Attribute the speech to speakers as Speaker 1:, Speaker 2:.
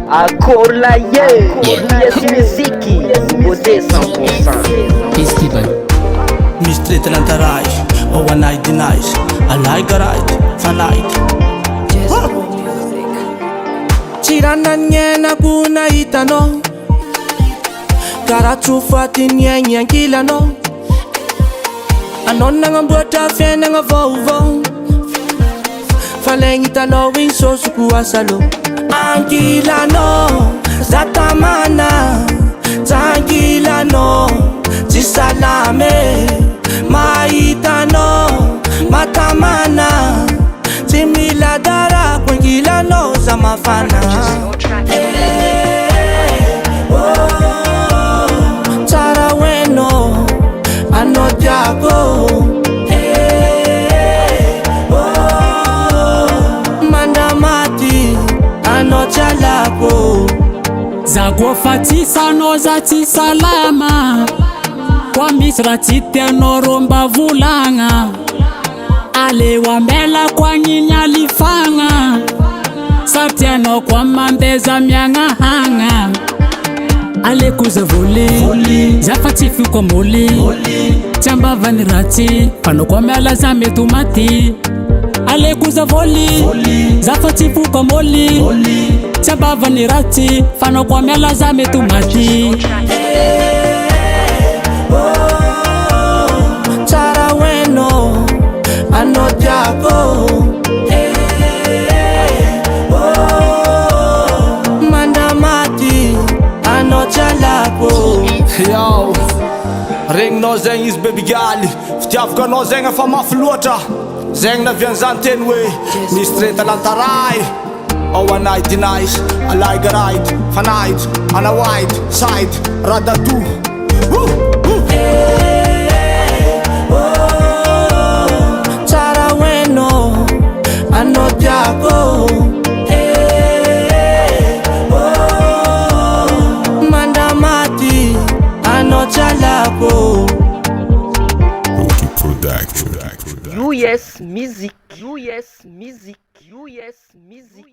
Speaker 1: Akolaye, yes muziki, nouveauté 100%.
Speaker 2: TYBAG.
Speaker 3: Mystery talantaraj, oh one night denies. I like a right, fanite. Chirananye na kuna itano. Karatufati nyenye kila no. Anon nga mbota fena nga vovo. Falengi talo wing so sukuwa salo. Angila no, zatamana. Tangila no, zisalame. Maita no, matamana. Timila dara kwengila no zamafana. Tara weno, anojago. Mandamati, anojalago.
Speaker 2: Zagofatisa no zatisa lama. Kwa misra tite no romba vulanga. Ale wambela kwa nyinya lifanga. Satiano kwa mandeza mianga hanga. Ale kuza voli, zafatifu kwa moli. Chamba vanirati, pano kwa mela za metumati. Ale kuza voli, zafatifu kwa moli. Chamba vanirati, pano kwa mela za metumati.
Speaker 3: Tara weno, anojago. Mandamati, anojalago. Yo, ring no zeng is baby gali. Ftiavka no zeng fa mafluata. Zeng na vian zantenwe. Mystery talantarai. Oh one night denies. I like a right, fanite. On a white side, radadu. Tara weno, anojago. Mandamati, anojalago.
Speaker 1: US music, US music, US music.